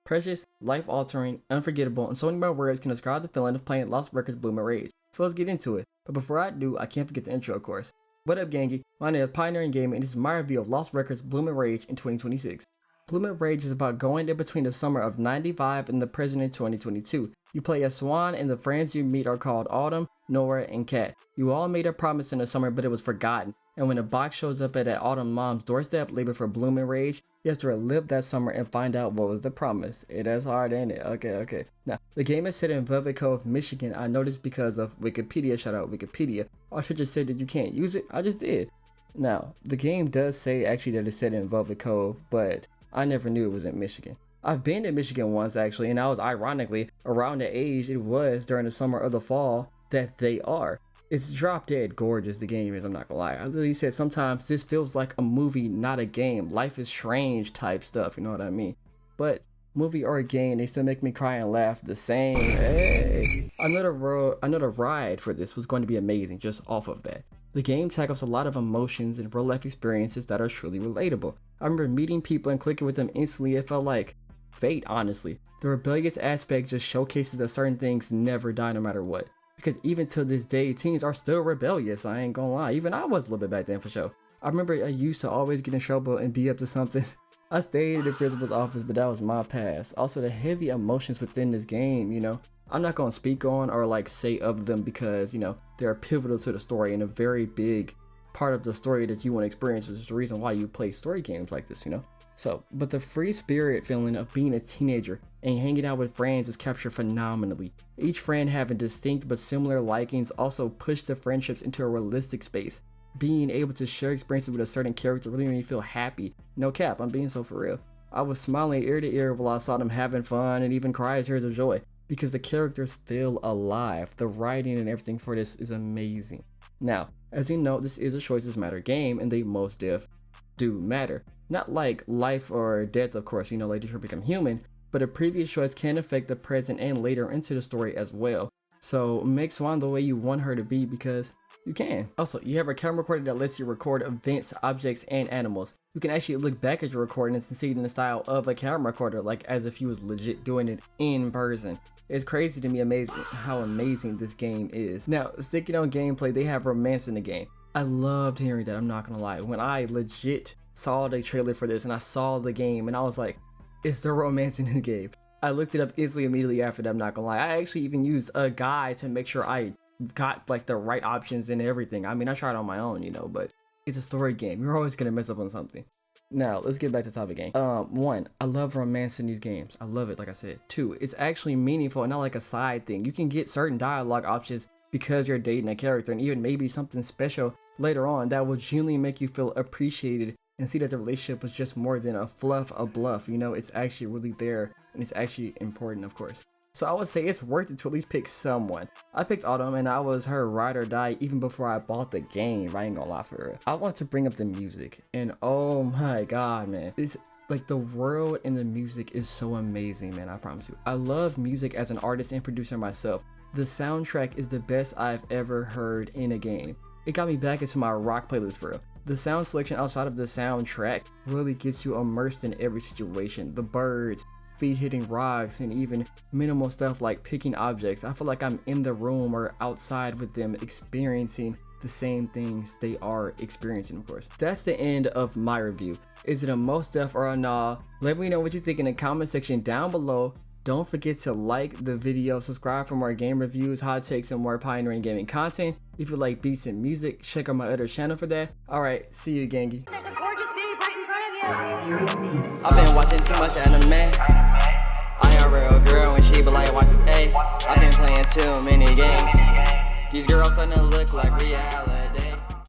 Precious, life-altering, unforgettable, and so many more words can describe the feeling of playing Lost Records Bloom and Rage. So let's get into it. But before I do, I can't forget the intro, of course. What up, gangy? My name is Pioneering Gaming, and this is my review of Lost Records Bloom and Rage in 2026. Bloom and Rage is about going in between the summer of '95 and the present in 2022. You play as Swan, and the friends you meet are called Autumn, Nora, and Kat. You all made a promise in the summer, but it was forgotten. And when a box shows up at that Autumn mom's doorstep labeled for Bloom and Rage, you have to relive that summer and find out what was the promise. That's hard, ain't it? Okay. Now, the game is set in Velvet Cove, Michigan. I noticed because of Wikipedia. Shout out Wikipedia. I should just say that you can't use it. I just did. Now, the game does say actually that it's set in Velvet Cove, but I never knew it was in Michigan. I've been to Michigan once actually, and I was ironically around the age it was during the summer or the fall that they are. It's drop dead gorgeous, the game is, I'm not gonna lie. I literally said sometimes this feels like a movie, not a game. Life is Strange type stuff, you know what I mean? But movie or a game, they still make me cry and laugh the same. Hey, another ride for this was going to be amazing just off of that. The game tackles a lot of emotions and real life experiences that are truly relatable. I remember meeting people and clicking with them instantly. It felt like fate, honestly. The rebellious aspect just showcases that certain things never die no matter what. Because even to this day, teens are still rebellious, I ain't gonna lie. Even I was a little bit back then for sure. I remember I used to always get in trouble and be up to something. I stayed in the principal's office, but that was my past. Also, the heavy emotions within this game, you know, I'm not gonna speak on or like say of them because, you know, they're pivotal to the story and a very big part of the story that you want to experience, which is the reason why you play story games like this, you know. So, but the free spirit feeling of being a teenager and hanging out with friends is captured phenomenally. Each friend having distinct but similar likings also push the friendships into a realistic space. Being able to share experiences with a certain character really made me feel happy. No cap, I'm being so for real. I was smiling ear to ear while I saw them having fun and even cried tears of joy because the characters feel alive. The writing and everything for this is amazing. Now, as you know, this is a choices matter game and they most def do matter. Not like life or death, of course, you know, like Detroit Become Human, but a previous choice can affect the present and later into the story as well. So make Swan the way you want her to be because you can. Also, you have a camera recorder that lets you record events, objects, and animals. You can actually look back at your recordings and see it in the style of a camera recorder, like as if you was legit doing it in person. It's crazy to me how amazing this game is. Now, sticking on gameplay, they have romance in the game. I loved hearing that, I'm not gonna lie. When I legit saw the trailer for this and I saw the game and I was like, is there romance in the game? I looked it up instantly immediately after that, I'm not gonna lie. I actually even used a guide to make sure I got like the right options and everything. I mean, I tried on my own, you know, but it's a story game. You're always gonna mess up on something. Now, let's get back to the topic game. One, I love romance in these games. I love it, like I said. Two, it's actually meaningful and not like a side thing. You can get certain dialogue options because you're dating a character and even maybe something special later on that will genuinely make you feel appreciated and see that the relationship was just more than a bluff, you know, it's actually really there and it's actually important, of course. So I would say it's worth it to at least pick someone. I picked Autumn and I was her ride or die even before I bought the game. I ain't gonna lie for real. I want to bring up the music and oh my god, man. It's like the world and the music is so amazing, man, I promise you. I love music as an artist and producer myself. The soundtrack is the best I've ever heard in a game. It got me back into my rock playlist for real. The sound selection outside of the soundtrack really gets you immersed in every situation. The birds, feet hitting rocks, and even minimal stuff like picking objects. I feel like I'm in the room or outside with them experiencing the same things they are experiencing, of course. That's the end of my review. Is it a most def or a nah? Let me know what you think in the comment section down below. Don't forget to like the video, subscribe for more game reviews, hot takes, and more pioneering gaming content. If you like beats and music, check out my other channel for that. Alright, see you, gangy. There's a gorgeous baby right in front of you. I've been watching too much anime. I am a real girl when she be like watching A. I've been playing too many games. These girls starting to look like reality.